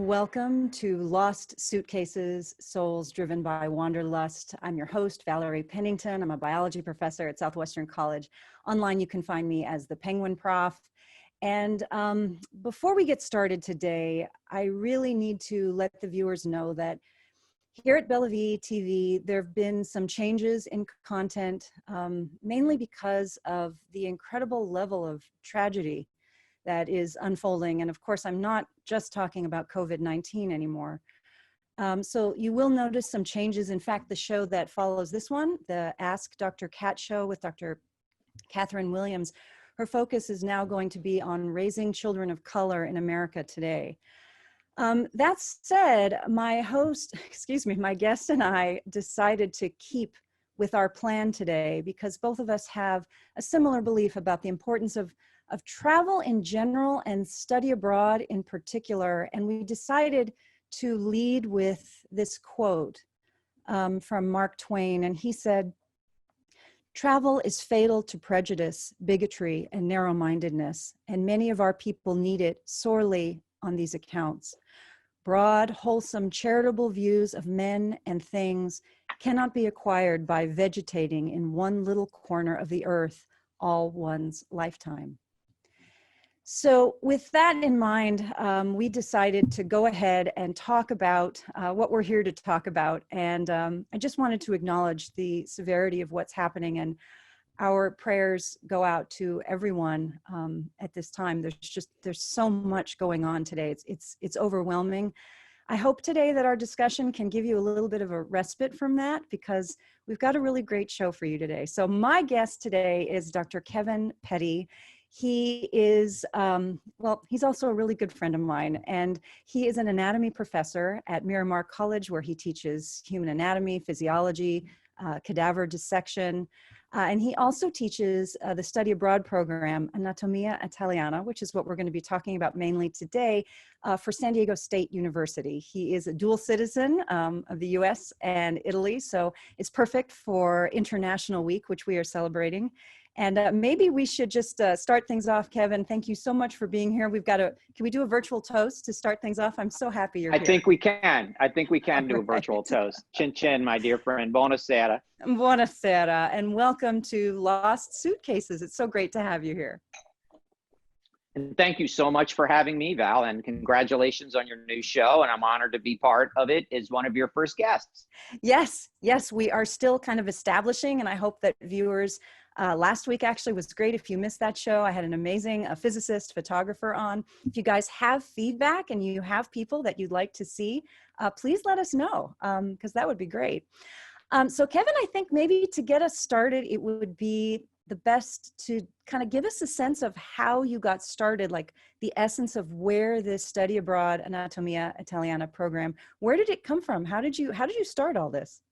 welcome to Lost Suitcases, Souls Driven by Wanderlust. I'm your host, Valerie Pennington. I'm a biology professor at Southwestern College. Online, you can find me as the Penguin Prof. And before we get started today, I really need to let the viewers know that here at Bella Vie TV, there have been some changes in content, mainly because of the incredible level of tragedy that is unfolding. And of course, I'm not just talking about COVID-19 anymore. So you will notice some changes. In fact, the show that follows this one, the Ask Dr. Kat show with Dr. Catherine Williams, her focus is now going to be on raising children of color in America today. That said, my host, my guest and I decided to keep with our plan today because both of us have a similar belief about the importance of travel in general and study abroad in particular. And we decided to lead with this quote from Mark Twain. And he said, "Travel is fatal to prejudice, bigotry, and narrow-mindedness, and many of our people need it sorely on these accounts. Broad, wholesome, charitable views of men and things cannot be acquired by vegetating in one little corner of the earth all one's lifetime." So with that in mind, we decided to go ahead and talk about what we're here to talk about. And I just wanted to acknowledge the severity of what's happening, and our prayers go out to everyone at this time. There's so much going on today. It's overwhelming. I hope today that our discussion can give you a little bit of a respite from that, because we've got a really great show for you today. So my guest today is Dr. Kevin Petti. He is, he's also a really good friend of mine, and he is an anatomy professor at Miramar College, where he teaches human anatomy, physiology, cadaver dissection, and he also teaches the study abroad program, Anatomia Italiana, which is what we're going to be talking about mainly today, for San Diego State University. He is a dual citizen of the US and Italy, so it's perfect for International Week, which we are celebrating. And maybe we should just start things off, Kevin. Thank you so much for being here. Can we do a virtual toast to start things off? I'm so happy you're here. I think we can do a virtual toast. Chin chin, my dear friend. Buonasera. Buonasera, and welcome to Lost Suitcases. It's so great to have you here. And thank you so much for having me, Val, and congratulations on your new show. And I'm honored to be part of it as one of your first guests. Yes, we are still kind of establishing, and I hope that viewers, last week actually was great. If you missed that show, I had an amazing physicist, photographer on. If you guys have feedback and you have people that you'd like to see, please let us know, because that would be great. So Kevin, I think maybe to get us started, it would be the best to kind of give us a sense of how you got started, like the essence of where this study abroad Anatomia Italiana program, where did it come from? How did you start all this?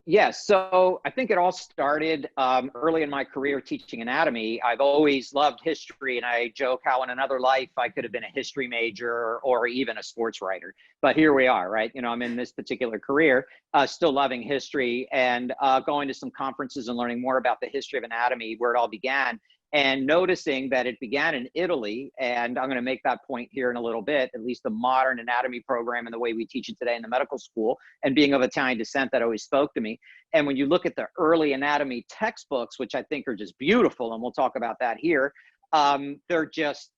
Yes, so I think it all started early in my career teaching anatomy. I've always loved history, and I joke how in another life I could have been a history major or even a sports writer. But here we are, right? You know, I'm in this particular career, still loving history and going to some conferences and learning more about the history of anatomy, where it all began, and noticing that it began in Italy. And I'm going to make that point here in a little bit, at least the modern anatomy program and the way we teach it today in the medical school, and being of Italian descent, that always spoke to me. And when you look at the early anatomy textbooks, which I think are just beautiful, and we'll talk about that here, they're just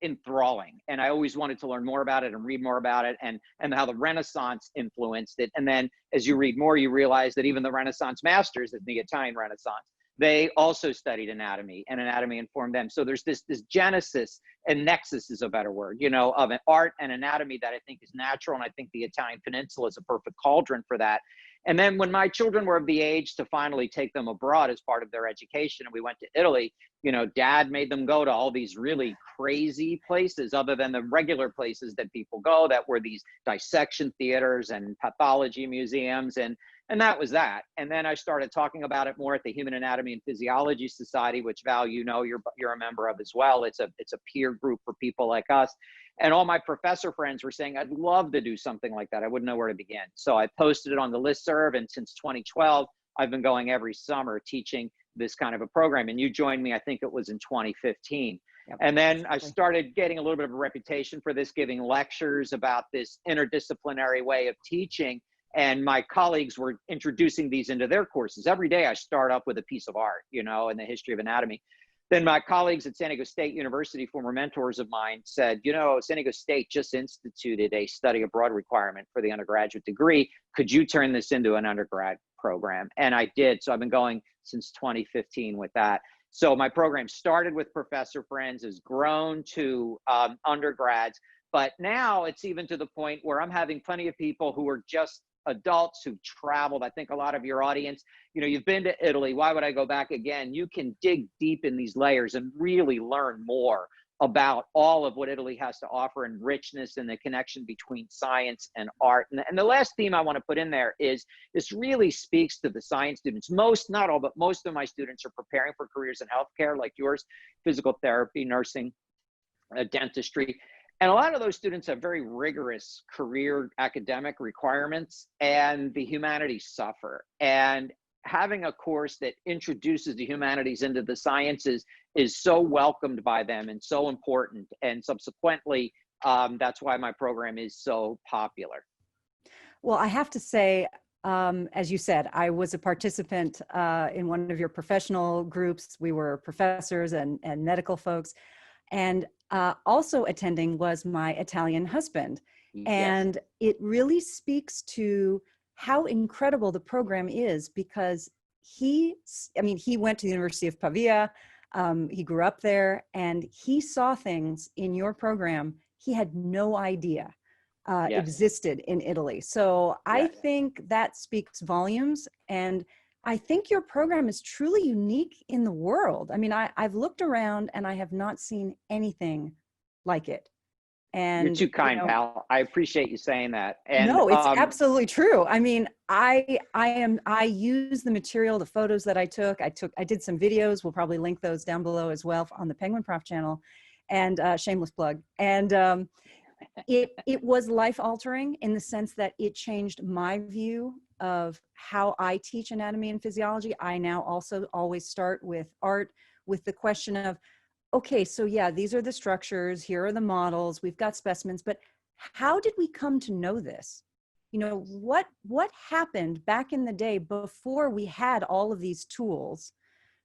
enthralling. And I always wanted to learn more about it and read more about it, and how the Renaissance influenced it. And then as you read more, you realize that even the Renaissance masters in the Italian Renaissance, they also studied anatomy, and anatomy informed them. So there's this genesis, and nexus is a better word, you know, of an art and anatomy that I think is natural. And I think the Italian Peninsula is a perfect cauldron for that. And then when my children were of the age to finally take them abroad as part of their education, and we went to Italy, you know, Dad made them go to all these really crazy places other than the regular places that people go, that were these dissection theaters and pathology museums. And that was that. And then I started talking about it more at the Human Anatomy and Physiology Society, which, Val, you know, you're a member of as well. It's a peer group for people like us. And all my professor friends were saying, I'd love to do something like that. I wouldn't know where to begin. So I posted it on the listserv, and since 2012, I've been going every summer teaching this kind of a program. And you joined me, I think it was in 2015. Yep, And then I exactly. started getting a little bit of a reputation for this, giving lectures about this interdisciplinary way of teaching. And my colleagues were introducing these into their courses. Every day I start up with a piece of art, you know, in the history of anatomy. Then my colleagues at San Diego State University, former mentors of mine, said, you know, San Diego State just instituted a study abroad requirement for the undergraduate degree. Could you turn this into an undergrad program? And I did. So I've been going since 2015 with that. So my program started with professor friends, has grown to undergrads, but now it's even to the point where I'm having plenty of people who are just adults who've traveled. I think a lot of your audience, you know, you've been to Italy. Why would I go back again? You can dig deep in these layers and really learn more about all of what Italy has to offer and richness and the connection between science and art. And the last theme I want to put in there is this really speaks to the science students. Most, not all, but most of my students are preparing for careers in healthcare like yours, physical therapy, nursing, dentistry. And a lot of those students have very rigorous career academic requirements, and the humanities suffer. And having a course that introduces the humanities into the sciences is so welcomed by them and so important. And subsequently, that's why my program is so popular. Well, I have to say, as you said, I was a participant in one of your professional groups. We were professors and medical folks. And also attending was my Italian husband. Yes. And it really speaks to how incredible the program is, because he went to the University of Pavia. He grew up there, and he saw things in your program he had no idea Yes. existed in Italy. So I Yes. think that speaks volumes. And I think your program is truly unique in the world. I mean, I've looked around and I have not seen anything like it. And You're too kind, pal. I appreciate you saying that. And no, it's absolutely true. I mean, I use the material, the photos that I did some videos. We'll probably link those down below as well on the Penguin Prof channel, and shameless plug. And it was life altering in the sense that it changed my view of how I teach anatomy and physiology. I now also always start with art, with the question of, okay, so yeah, these are the structures, here are the models, we've got specimens, but how did we come to know this? You know, what happened back in the day before we had all of these tools?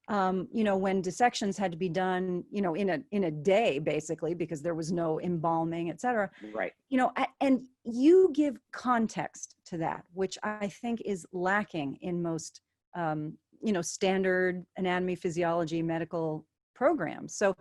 You know, when dissections had to be done, you know, in a day, basically, because there was no embalming, et cetera. right. You know, and you give context to that, which I think is lacking in most, you know, standard anatomy, physiology, medical programs. So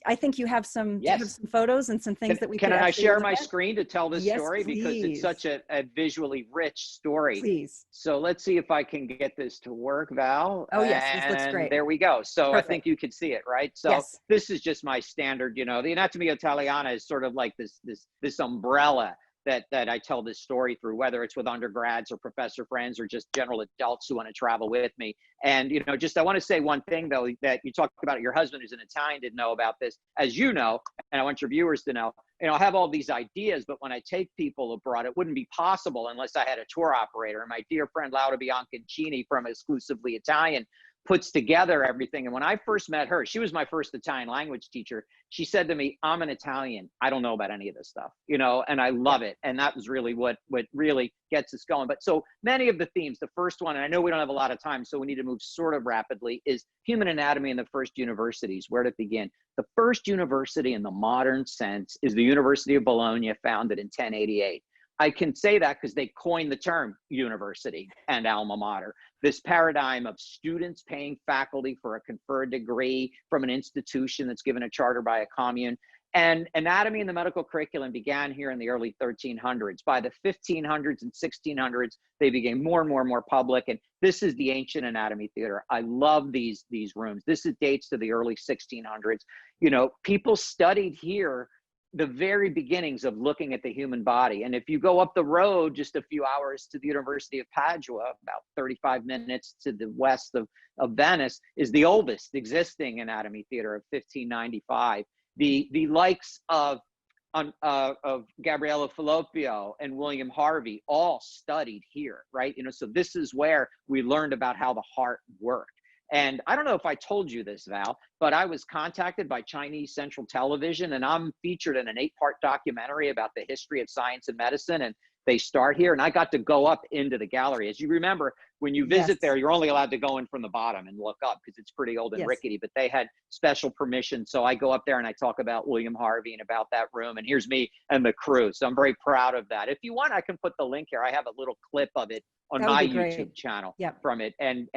I think you have some, Yes. do you have some photos and some things that we can could I share my at? screen to tell this Yes, story? please. Because it's such a visually rich story. Please. So let's see if I can get this to work, Val. Oh, yes, this looks great. There we go. So Perfect. I think you can see it, right? So yes. This is just my standard, you know, the Anatomia Italiana is sort of like this umbrella that I tell this story through, whether it's with undergrads or professor friends or just general adults who want to travel with me. And, you know, just I want to say one thing, though, that you talked about your husband who's an Italian didn't know about this, as you know, and I want your viewers to know, you know, I have all these ideas, but when I take people abroad, it wouldn't be possible unless I had a tour operator. And my dear friend Laura Bianconcini from Exclusively Italian puts together everything. And when I first met her, she was my first Italian language teacher. She said to me, I'm an Italian. I don't know about any of this stuff, you know, and I love it. And that was really what really gets us going. But so many of the themes, the first one, and I know we don't have a lot of time, so we need to move sort of rapidly, is human anatomy in the first universities. Where to begin? The first university in the modern sense is the University of Bologna, founded in 1088. I can say that because they coined the term university and alma mater. This paradigm of students paying faculty for a conferred degree from an institution that's given a charter by a commune. And anatomy in the medical curriculum began here in the early 1300s. By the 1500s and 1600s, they became more and more public. And this is the ancient anatomy theater. I love these rooms. This dates to the early 1600s. You know, people studied here the very beginnings of looking at the human body. And if you go up the road just a few hours to the University of Padua, about 35 minutes to the west of Venice, is the oldest existing anatomy theater of 1595. The likes of Gabriele Fallopio and William Harvey all studied here, right? You know, so this is where we learned about how the heart worked. And I don't know if I told you this, Val, but I was contacted by Chinese Central Television, and I'm featured in an 8-part documentary about the history of science and medicine. And they start here, and I got to go up into the gallery. As you remember, when you visit there, you're only allowed to go in from the bottom and look up because it's pretty old and rickety, but they had special permission. So I go up there and I talk about William Harvey and about that room, and here's me and the crew. So I'm very proud of that. If you want, I can put the link here. I have a little clip of it on my YouTube channel from it. And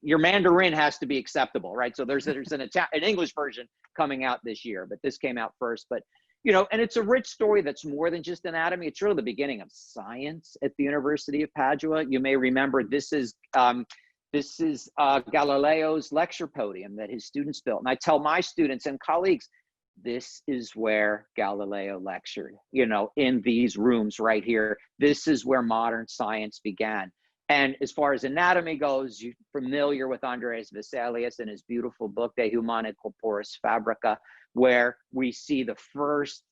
your Mandarin has to be acceptable, right? So there's an English version coming out this year, but this came out first. But you know, and it's a rich story that's more than just anatomy. It's really the beginning of science at the University of Padua. You may remember this is Galileo's lecture podium that his students built. And I tell my students and colleagues, this is where Galileo lectured, you know, in these rooms right here. This is where modern science began. And as far as anatomy goes, you're familiar with Andreas Vesalius and his beautiful book, De Humani Corporis Fabrica, where we see the first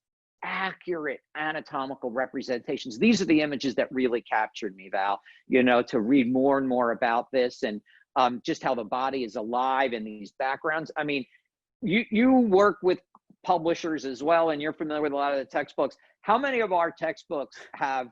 accurate anatomical representations. These are the images that really captured me, Val, you know, to read more and more about this and just how the body is alive in these backgrounds. I mean, you work with publishers as well, and you're familiar with a lot of the textbooks. How many of our textbooks have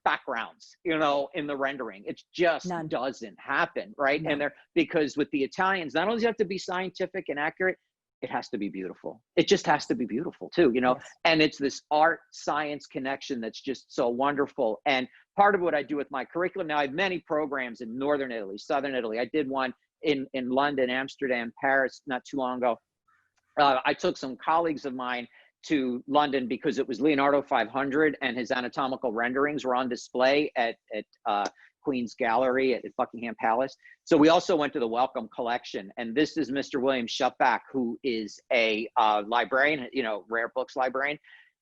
backgrounds, you know, in the rendering? It just doesn't happen, right? And because with the Italians, not only does it have to be scientific and accurate, it has to be beautiful. It just has to be beautiful too, you know? And it's this art science connection that's just so wonderful. And part of what I do with my curriculum now, I have many programs in Northern Italy, Southern Italy. I did one in London, Amsterdam, Paris, not too long ago. I took some colleagues of mine to London because it was Leonardo 500 and his anatomical renderings were on display at Queen's Gallery at Buckingham Palace. So we also went to the Wellcome Collection, and this is Mr. William Shupback, who is a librarian, you know, rare books librarian.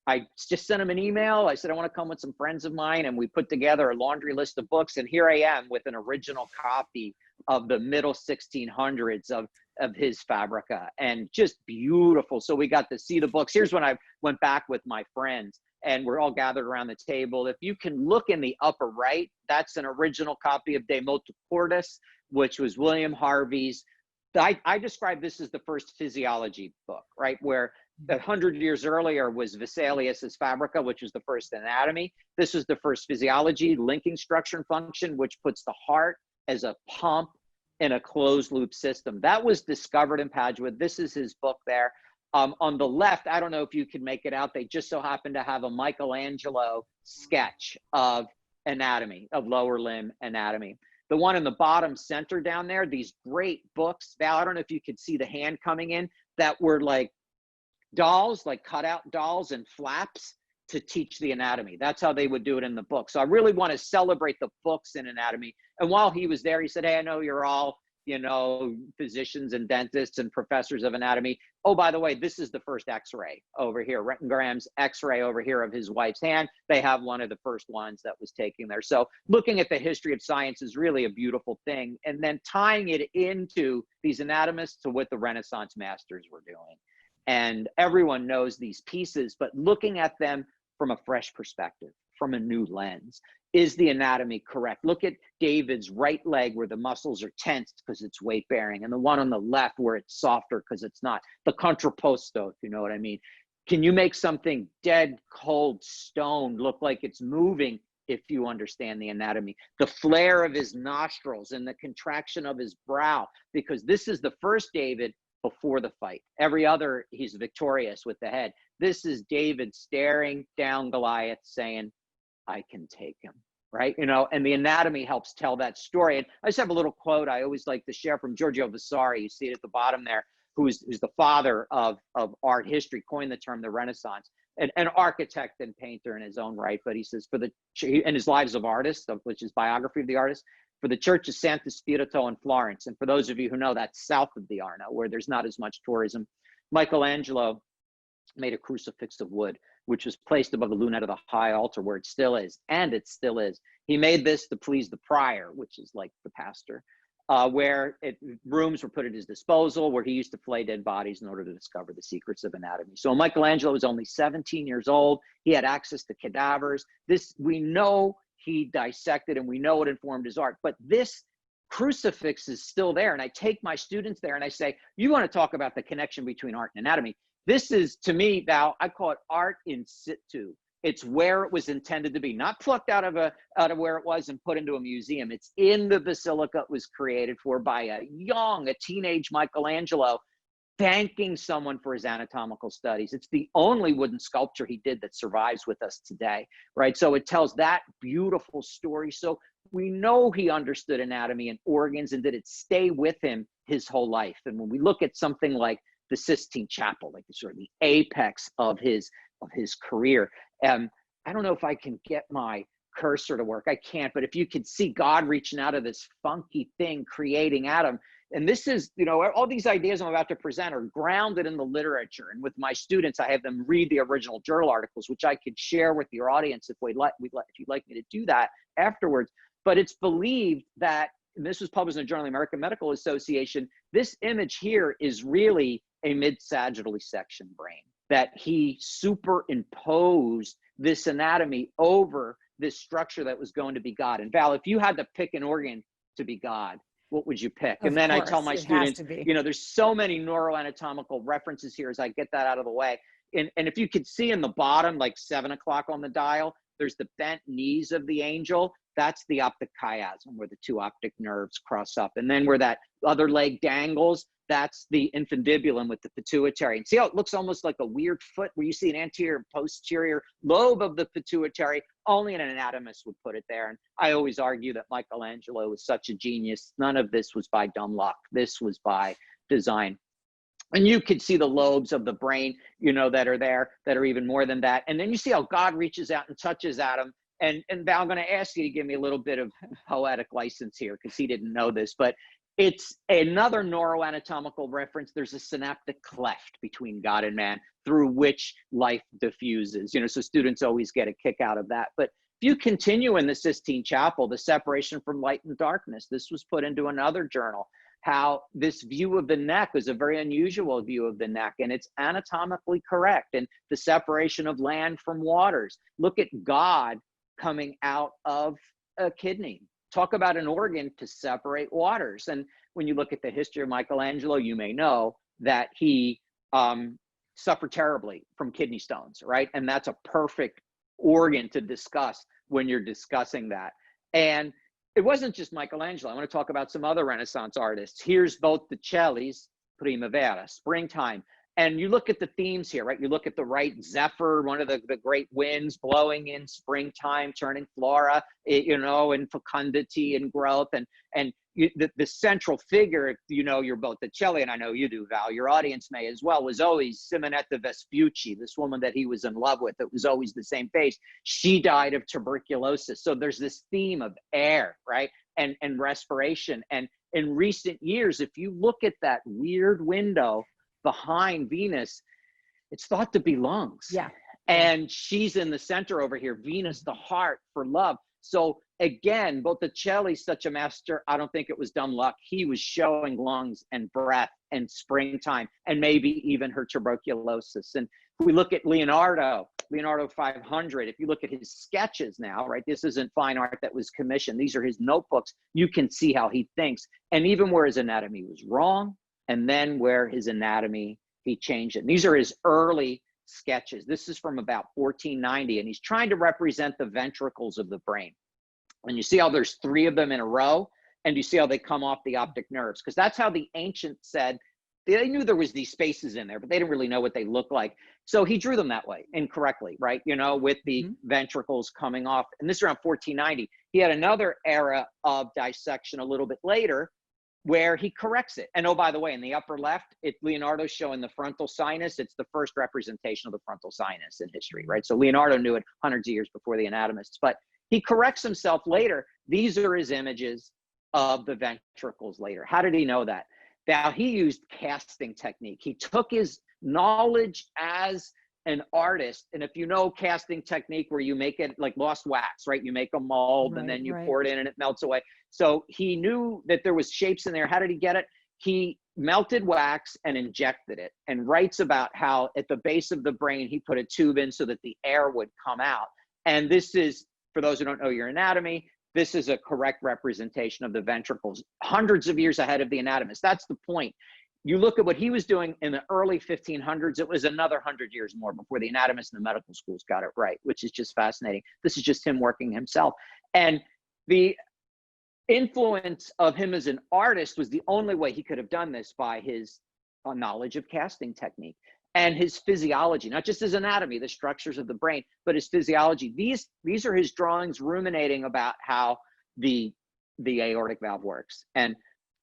I just sent him an email. I said, I want to come with some friends of mine, and we put together a laundry list of books, and here I am with an original copy of the middle 1600s of his Fabrica, and just beautiful. So we got to see the books. Here's when I went back with my friends, and we're all gathered around the table. If you can look in the upper right, that's an original copy of De Motu Cordis, which was William Harvey's. I describe this as the first physiology book, right? Where 100 years earlier was Vesalius's Fabrica, which was the first anatomy. This was the first physiology, linking structure and function, which puts the heart as a pump in a closed loop system. That was discovered in Padua. This is his book there. On the left, I don't know if you can make it out, they just so happen to have a Michelangelo sketch of anatomy, of lower limb anatomy. The one in the bottom center down there, these great books, Val, I don't know if you could see the hand coming in, that were like dolls, like cutout dolls and flaps to teach the anatomy. That's how they would do it in the book. So I really want to celebrate the books in anatomy. And while he was there, he said, hey, I know you're all, you know, physicians and dentists and professors of anatomy. Oh, by the way, this is the first x-ray over here, Röntgen's x-ray over here of his wife's hand. They have one of the first ones that was taken there. So looking at the history of science is really a beautiful thing. And then tying it into these anatomists to what the Renaissance masters were doing. And everyone knows these pieces, but looking at them from a fresh perspective, from a new lens. Is the anatomy correct? Look at David's right leg where the muscles are tensed because it's weight bearing, and the one on the left where it's softer because it's not. The contrapposto, if you know what I mean. Can you make something dead, cold stone look like it's moving if you understand the anatomy? The flare of his nostrils and the contraction of his brow, because this is the first David before the fight. Every other, he's victorious with the head. This is David staring down Goliath saying, I can take him, right? You know, and the anatomy helps tell that story. And I just have a little quote I always like to share from Giorgio Vasari. You see it at the bottom there, who's the father of art history, coined the term the Renaissance, an architect and painter in his own right. But he says, in his Lives of Artists, which is biography of the artist, for the Church of Santo Spirito in Florence. And for those of you who know, that's south of the Arno, where there's not as much tourism. Michelangelo made a crucifix of wood, which was placed above the lunette of the high altar where it still is, and it still is. He made this to please the prior, which is like the pastor, where rooms were put at his disposal, where he used to flay dead bodies in order to discover the secrets of anatomy. So Michelangelo was only 17 years old. He had access to cadavers. This, we know he dissected, and we know it informed his art, but this crucifix is still there. And I take my students there and I say, you want to talk about the connection between art and anatomy? This is, to me, Val, I call it art in situ. It's where it was intended to be, not plucked out of where it was and put into a museum. It's in the basilica it was created for by a teenage Michelangelo, thanking someone for his anatomical studies. It's the only wooden sculpture he did that survives with us today, right? So it tells that beautiful story. So we know he understood anatomy and organs, and did it stay with him his whole life. And when we look at something like the Sistine Chapel, like sort of the apex of his career, I don't know if I can get my cursor to work. I can't, but if you could see God reaching out of this funky thing, creating Adam. And this is, all these ideas I'm about to present are grounded in the literature. And with my students, I have them read the original journal articles, which I could share with your audience if you'd like me to do that afterwards. But it's believed that, and this was published in the Journal of the American Medical Association, this image here is really a mid-sagittally section brain, that he superimposed this anatomy over this structure that was going to be God. And Val, if you had to pick an organ to be God, what would you pick? And then I tell my students, there's so many neuroanatomical references here as I get that out of the way. And if you could see in the bottom, like 7 o'clock on the dial, there's the bent knees of the angel. That's the optic chiasm, where the two optic nerves cross up. And then where that other leg dangles, that's the infundibulum with the pituitary. And see how it looks almost like a weird foot, where you see an anterior and posterior lobe of the pituitary? Only an anatomist would put it there. And I always argue that Michelangelo was such a genius. None of this was by dumb luck. This was by design. And you could see the lobes of the brain, that are there, that are even more than that. And then you see how God reaches out and touches Adam. And Val, I'm going to ask you to give me a little bit of poetic license here, because he didn't know this, but it's another neuroanatomical reference. There's a synaptic cleft between God and man through which life diffuses, so students always get a kick out of that. But if you continue in the Sistine Chapel, the separation from light and darkness, this was put into another journal, how this view of the neck is a very unusual view of the neck, and it's anatomically correct. And the separation of land from waters. Look at God coming out of a kidney. Talk about an organ to separate waters. And when you look at the history of Michelangelo, you may know that he suffered terribly from kidney stones, right? And that's a perfect organ to discuss when you're discussing that. And it wasn't just Michelangelo. I want to talk about some other Renaissance artists. Here's Botticelli's Primavera, springtime. And you look at the themes here, right? You look at the right, Zephyr, one of the great winds blowing in springtime, turning flora, and fecundity and growth. And the central figure, you're Botticelli, and I know you do, Val, your audience may as well, was always Simonetta Vespucci, this woman that he was in love with. It was always the same face. She died of tuberculosis. So there's this theme of air, right? And respiration. And in recent years, if you look at that weird window behind Venus, it's thought to be lungs. Yeah. And she's in the center over here, Venus, the heart for love. So again, Botticelli's such a master. I don't think it was dumb luck. He was showing lungs and breath and springtime, and maybe even her tuberculosis. And if we look at Leonardo 500, if you look at his sketches now, right, this isn't fine art that was commissioned. These are his notebooks. You can see how he thinks. And even where his anatomy was wrong, and then where his anatomy, he changed it. And these are his early sketches. This is from about 1490, and he's trying to represent the ventricles of the brain. And you see how there's 3 of them in a row, and you see how they come off the optic nerves, because that's how the ancients said. They knew there was these spaces in there, but they didn't really know what they looked like. So he drew them that way, incorrectly, right? With the ventricles coming off. And this is around 1490. He had another era of dissection a little bit later, where he corrects it. And oh, by the way, in the upper left, Leonardo's showing the frontal sinus. It's the first representation of the frontal sinus in history, right? So Leonardo knew it hundreds of years before the anatomists, but he corrects himself later. These are his images of the ventricles later. How did he know that? Now, he used casting technique. He took his knowledge as an artist, and if you know casting technique, where you make it like lost wax, right? You make a mold, and then you pour it in and it melts away. So he knew that there was shapes in there. How did he get it? He melted wax and injected it, and writes about how at the base of the brain, he put a tube in so that the air would come out. And this is, for those who don't know your anatomy, this is a correct representation of the ventricles, hundreds of years ahead of the anatomist. That's the point. You look at what he was doing in the early 1500s, it was another 100 years more before the anatomists and the medical schools got it right, which is just fascinating. This is just him working himself. And the influence of him as an artist was the only way he could have done this, by his knowledge of casting technique and his physiology, not just his anatomy, the structures of the brain, but his physiology. These are his drawings ruminating about how the aortic valve works. And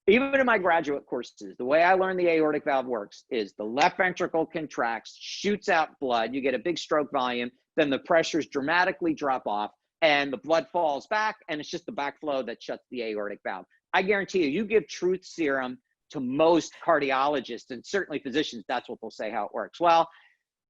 even in my graduate courses, the way I learned the aortic valve works is the left ventricle contracts, shoots out blood, you get a big stroke volume, then the pressures dramatically drop off and the blood falls back, and it's just the backflow that shuts the aortic valve. I guarantee you, you give truth serum to most cardiologists and certainly physicians, that's what they'll say how it works. Well,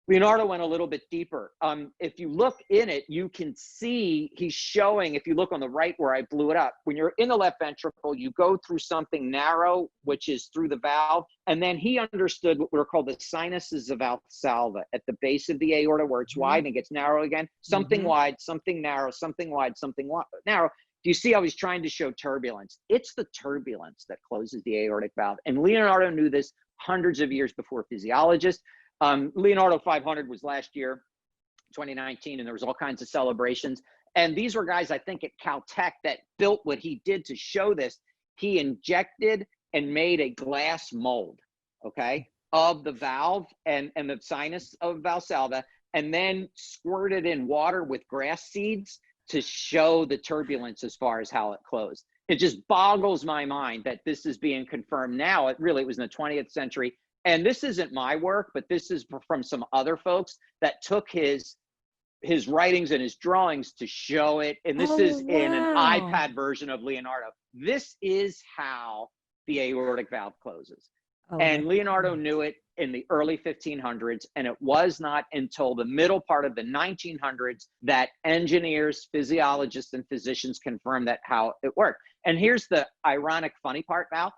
Leonardo went a little bit deeper. If you look in it, you can see he's showing, if you look on the right where I blew it up, when you're in the left ventricle, you go through something narrow, which is through the valve. And then he understood what were called the sinuses of Valsalva at the base of the aorta, where it's wide and it gets narrow again. Something wide, something narrow, something wide, something narrow. Do you see how he's trying to show turbulence? It's the turbulence that closes the aortic valve. And Leonardo knew this hundreds of years before physiologists. Leonardo 500 was last year, 2019, and there was all kinds of celebrations. And these were guys, I think, at Caltech that built what he did to show this. He injected and made a glass mold, okay, of the valve and the sinus of Valsalva, and then squirted in water with grass seeds to show the turbulence as far as how it closed. It just boggles my mind that this is being confirmed now. It was in the 20th century. And this isn't my work, but this is from some other folks that took his writings and his drawings to show it. And this is in an iPad version of Leonardo. This is how the aortic valve closes. And Leonardo knew it in the early 1500s. And it was not until the middle part of the 1900s that engineers, physiologists, and physicians confirmed that how it worked. And here's the ironic, funny part, Val.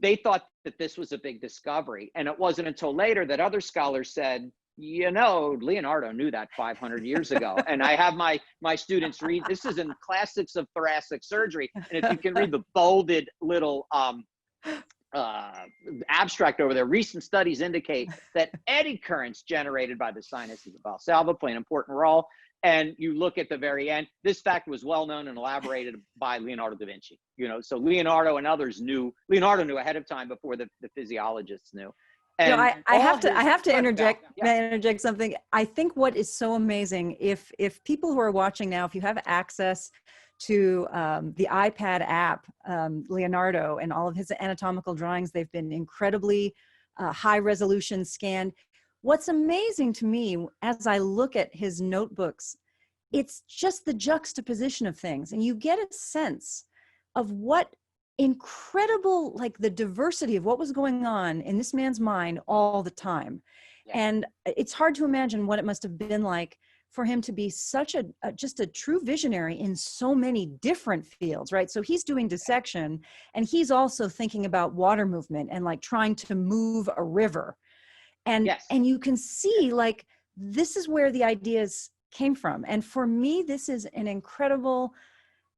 They thought that this was a big discovery. And it wasn't until later that other scholars said, you know, Leonardo knew that 500 years ago. And I have my students read, this is in Classics of Thoracic Surgery. And if you can read the bolded little abstract over there, recent studies indicate that eddy currents generated by the sinuses of Valsalva play an important role. And you look at the very end, this fact was well known and elaborated by Leonardo da Vinci. You know, so Leonardo and others knew, Leonardo knew ahead of time before the physiologists knew. And you know, I have to interject something. I think what is so amazing, if people who are watching now, if you have access to the iPad app, Leonardo and all of his anatomical drawings, they've been incredibly high resolution scanned. What's amazing to me as I look at his notebooks, it's just the juxtaposition of things. And you get a sense of what incredible, like the diversity of what was going on in this man's mind all the time. Yeah. And it's hard to imagine what it must have been like for him to be such just a true visionary in so many different fields, right? So he's doing dissection and he's also thinking about water movement and like trying to move a river. And, yes. And you can see like, this is where the ideas came from. And for me, this is an incredible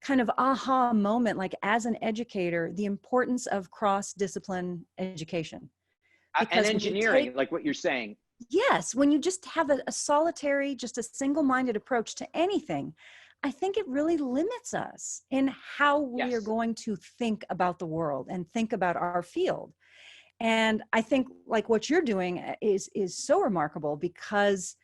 kind of aha moment, like as an educator, the importance of cross-discipline education. And engineering, like what you're saying. Yes, when you just have a solitary, just a single-minded approach to anything, I think it really limits us in how we are going to think about the world and think about our field. And I think like what you're doing is so remarkable because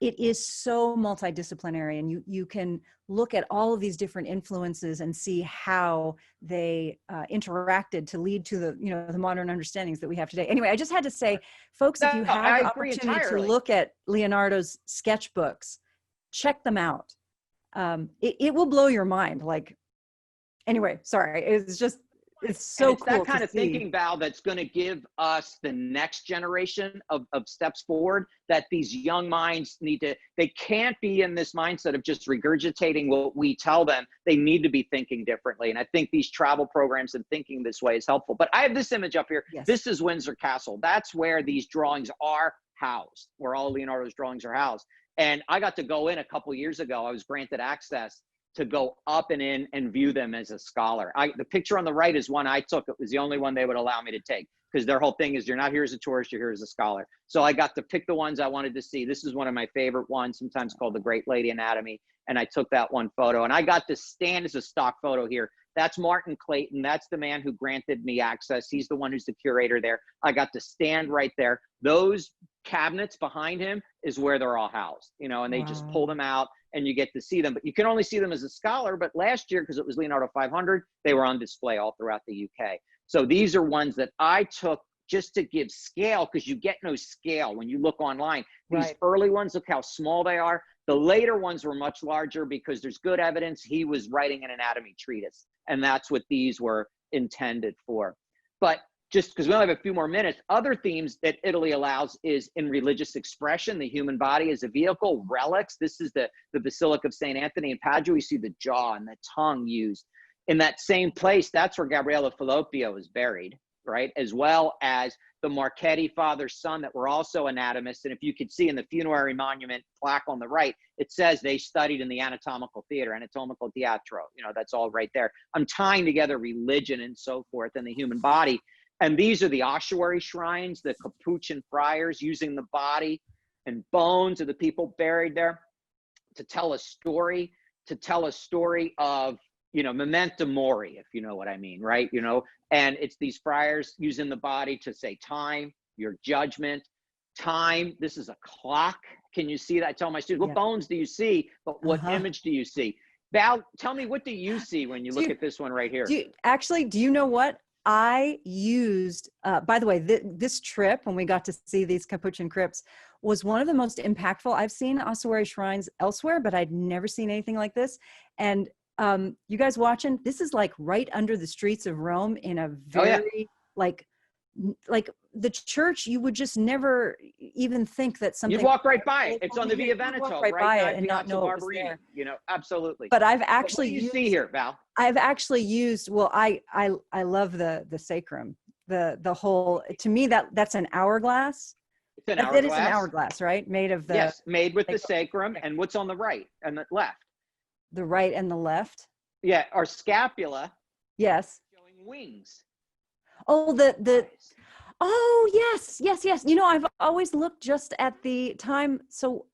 it is so multidisciplinary, and you can look at all of these different influences and see how they interacted to lead to the modern understandings that we have today. Anyway, I just had to say, folks, if you have the opportunity to look at Leonardo's sketchbooks, check them out. It will blow your mind. Like, anyway, sorry, it's so cool. That kind of thinking, Val, that's going to give us the next generation of steps forward that these young minds they can't be in this mindset of just regurgitating what we tell them. They need to be thinking differently. And I think these travel programs and thinking this way is helpful. But I have this image up here. Yes. This is Windsor Castle. That's where these drawings are housed, where all Leonardo's drawings are housed. And I got to go in a couple years ago. I was granted access. to go up and in and view them as a scholar. The picture on the right is one I took. It was the only one they would allow me to take, because their whole thing is you're not here as a tourist, you're here as a scholar. So I got to pick the ones I wanted to see. This is one of my favorite ones, sometimes called the Great Lady Anatomy. And I took that one photo, and I got to stand as a stock photo here. That's Martin Clayton. That's the man who granted me access. He's the one who's the curator there. I got to stand right there. Those cabinets behind him is where they're all housed, you know, and they just pull them out and you get to see them. But you can only see them as a scholar. But last year, because it was Leonardo 500, they were on display all throughout the UK. So these are ones that I took just to give scale, because you get no scale when you look online. These early ones, look how small they are. The later ones were much larger because there's good evidence he was writing an anatomy treatise. And that's what these were intended for. But just because we only have a few more minutes, other themes that Italy allows is in religious expression, the human body as a vehicle, relics. This is the Basilica of St. Anthony in Padua. You see the jaw and the tongue used. In that same place, that's where Gabriele Fallopio is buried, right? As well as the Marchetti father-son that were also anatomists. And if you could see in the funerary monument plaque on the right, it says they studied in the anatomical theater, anatomical teatro. You know, that's all right there. I'm tying together religion and so forth and the human body. And these are the Ossuary Shrines, the Capuchin friars using the body and bones of the people buried there to tell a story of, you know, memento mori, if you know what I mean, right? You know, and it's these friars using the body to say time, your judgment, time. This is a clock. Can you see that? I tell my students, what bones do you see? But what image do you see? Val, tell me, what do you see when you look at this one right here? Do you know what? I used, by the way, this trip, when we got to see these Capuchin crypts, was one of the most impactful. I've seen ossuary shrines elsewhere, but I'd never seen anything like this. And you guys watching, this is like right under the streets of Rome in a very, like the church, you would just never even think that something. You'd walk right by it. It's on the Via Veneto, right by by it and not know it was there. You know, absolutely. But I've actually used, see here, Val. I've actually used, well, I love the sacrum, the whole, to me, that's an hourglass. It's an hourglass. It is an hourglass, right? Made of the. Yes, made with the sacrum. And what's on the right and the left? The right and the left. Yeah, our scapula. Yes. Showing wings. Oh, oh, yes. You know, I've always looked just at the time. So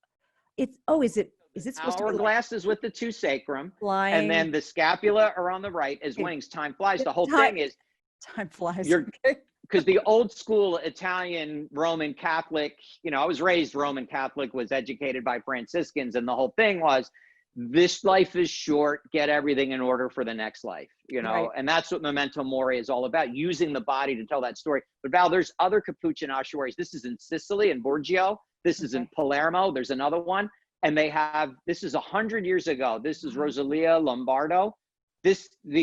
it's, is it supposed to be hourglass is with the two sacrum, flying, and then the scapula are on the right as wings. Time flies. The whole thing is time flies. Because the old school Italian Roman Catholic, you know, I was raised Roman Catholic, was educated by Franciscans, and the whole thing was, this life is short, get everything in order for the next life, you know, and that's what memento mori is all about, using the body to tell that story. But Val, there's other Capuchin ossuaries. This is in Sicily, in Borgio. This is in Palermo. There's another one. And they have, this is 100 years ago. This is Rosalia Lombardo. The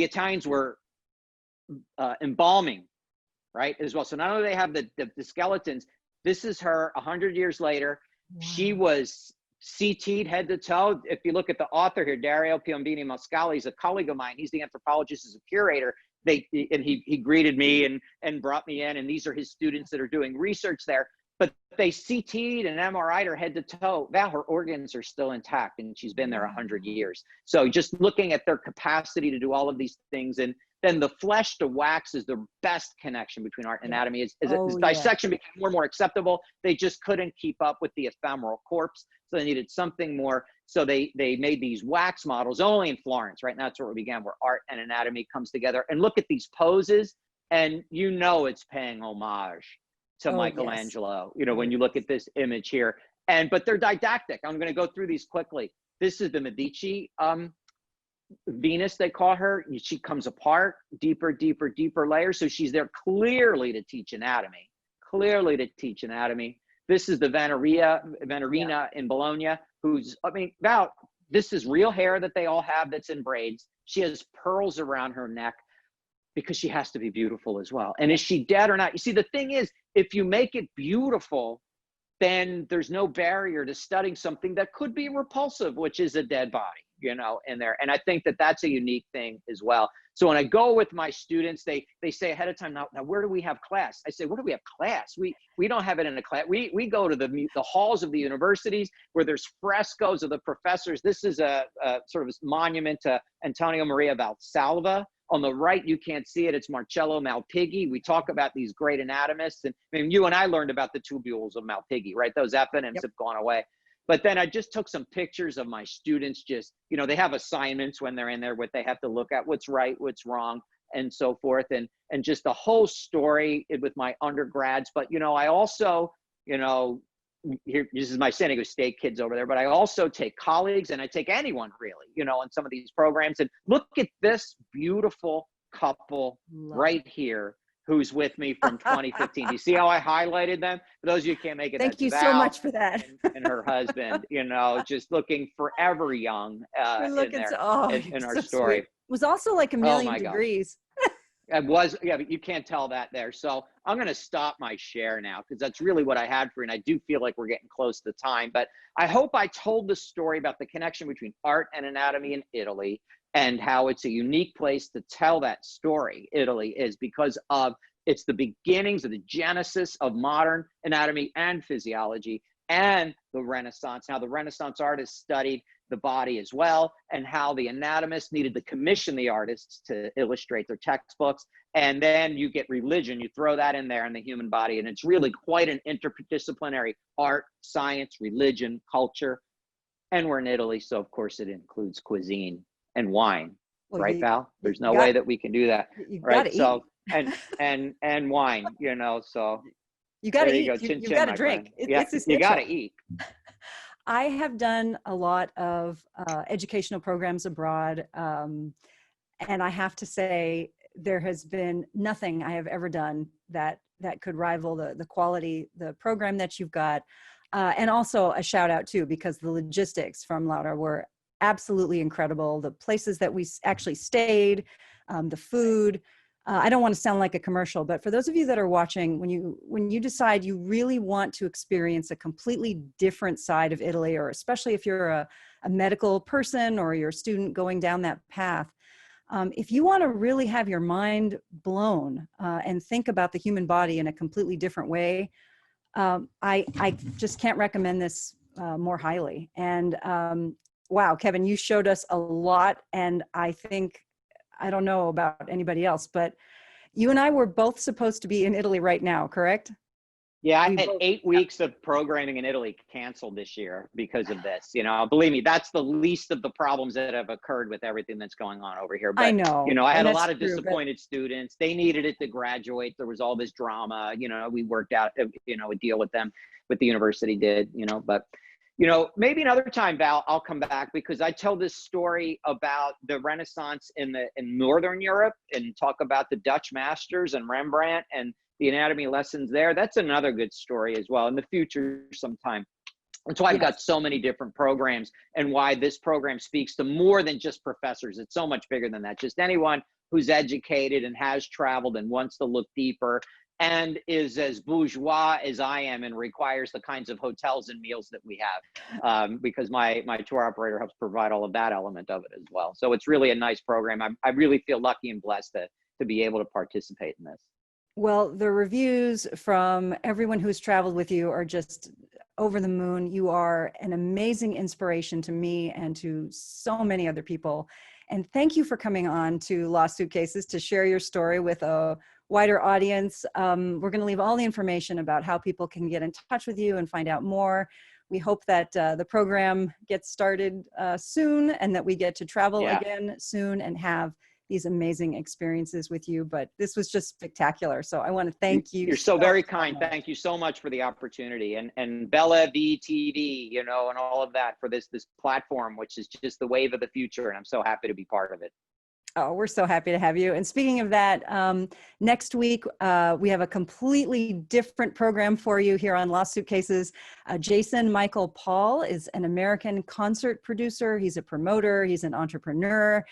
Italians were embalming, right, as well. So not only they have the skeletons, this is her 100 years later. Wow. She was CT'd head to toe. If you look at the author here, Dario Piombini Moscali, he's a colleague of mine. He's the anthropologist, as a curator. He greeted me and brought me in, and these are his students that are doing research there. But they CT'd and MRI'd her head to toe. Val, her organs are still intact, and she's been there 100 years. So just looking at their capacity to do all of these things, and then the flesh to wax is the best connection between art and anatomy. As dissection became more and more acceptable, they just couldn't keep up with the ephemeral corpse. So they needed something more. So they made these wax models only in Florence, right? And that's where it began, where art and anatomy comes together. And look at these poses, and you know it's paying homage to Michelangelo, you know, when you look at this image here. But they're didactic. I'm going to go through these quickly. This is the Medici Venus, they call her. She comes apart, deeper layers. So she's there clearly to teach anatomy, This is the Venerina in Bologna, who's, I mean, Val, this is real hair that they all have that's in braids. She has pearls around her neck because she has to be beautiful as well. And is she dead or not? You see, the thing is, if you make it beautiful, then there's no barrier to studying something that could be repulsive, which is a dead body. in there. And I think that that's a unique thing as well. So when I go with my students, they say ahead of time, now where do we have class? I say, where do we have class? We don't have it in a class. We go to the halls of the universities where there's frescoes of the professors. This is a sort of monument to Antonio Maria Valsalva. On the right, you can't see it. It's Marcello Malpighi. We talk about these great anatomists. And I mean, you and I learned about the tubules of Malpighi, right? Those eponyms have gone away. But then I just took some pictures of my students. Just, they have assignments when they're in there, what they have to look at, what's right, what's wrong, and so forth. And just the whole story with my undergrads. But, I also, here, this is my San Diego State kids over there, but I also take colleagues and I take anyone really, on some of these programs. And look at this beautiful couple right here who's with me from 2015. Do you see how I highlighted them? For those of you who can't make it, thank you so much for that. and her husband, just looking forever young in our story. Sweet. It was also like a million degrees. It was, yeah, but you can't tell that there. So I'm going to stop my share now because that's really what I had for you. And I do feel like we're getting close to time, but I hope I told the story about the connection between art and anatomy in Italy and how it's a unique place to tell that story. Italy is because it's the beginnings of the genesis of modern anatomy and physiology and the Renaissance. Now the Renaissance artists studied the body as well, and how the anatomists needed to commission the artists to illustrate their textbooks. And then you get religion, you throw that in there in the human body, and it's really quite an interdisciplinary art, science, religion, culture. And we're in Italy, so of course it includes cuisine and wine, right, Val? There's no way that we can do that, right? So and wine, so you got to eat. You got to drink. It's essential. You got to eat. I have done a lot of educational programs abroad, and I have to say there has been nothing I have ever done that could rival the quality, the program that you've got, and also a shout out too, because the logistics from Laura were absolutely incredible. The places that we actually stayed, the food. I don't want to sound like a commercial, but for those of you that are watching, when you decide you really want to experience a completely different side of Italy, or especially if you're a medical person or you're a student going down that path, if you want to really have your mind blown and think about the human body in a completely different way, I just can't recommend this more highly. And wow, Kevin, you showed us a lot, and I don't know about anybody else, but you and I were both supposed to be in Italy right now, correct? Yeah, I had 8 weeks of programming in Italy canceled this year because of this. Believe me, that's the least of the problems that have occurred with everything that's going on over here. But, I know. I had a lot of disappointed students. They needed it to graduate. There was all this drama. We worked out, a deal with them, what the university did, but. Maybe another time, Val, I'll come back because I tell this story about the Renaissance in Northern Europe and talk about the Dutch masters and Rembrandt and the anatomy lessons there. That's another good story as well in the future sometime. That's why I've got so many different programs and why this program speaks to more than just professors. It's so much bigger than that. Just anyone who's educated and has traveled and wants to look deeper and is as bourgeois as I am and requires the kinds of hotels and meals that we have, because my tour operator helps provide all of that element of it as well. So it's really a nice program. I really feel lucky and blessed to be able to participate in this. Well, the reviews from everyone who's traveled with you are just over the moon. You are an amazing inspiration to me and to so many other people. And thank you for coming on to Lost Suitcases to share your story with a wider audience. We're going to leave all the information about how people can get in touch with you and find out more. We hope that the program gets started soon and that we get to travel again soon and have these amazing experiences with you. But this was just spectacular. So I want to thank you. You're so very kind. Thank you so much for the opportunity. And Bella VTV, and all of that for this platform, which is just the wave of the future. And I'm so happy to be part of it. Oh, we're so happy to have you. And speaking of that, next week, we have a completely different program for you here on Lost Suitcases. Jason Michael Paul is an American concert producer. He's a promoter. He's an entrepreneur.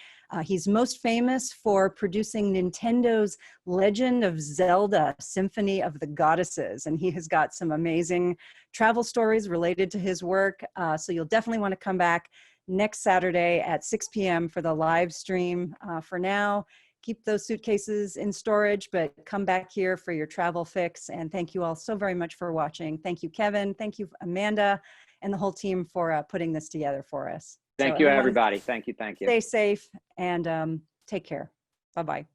He's most famous for producing Nintendo's Legend of Zelda Symphony of the Goddesses. And he has got some amazing travel stories related to his work. So you'll definitely want to come back next Saturday at 6 p.m. for the live stream. For now, keep those suitcases in storage, but come back here for your travel fix. And thank you all so very much for watching. Thank you, Kevin. Thank you, Amanda, and the whole team for putting this together for us. Thank you, everybody. Thank you. Thank you. Stay safe and take care. Bye-bye.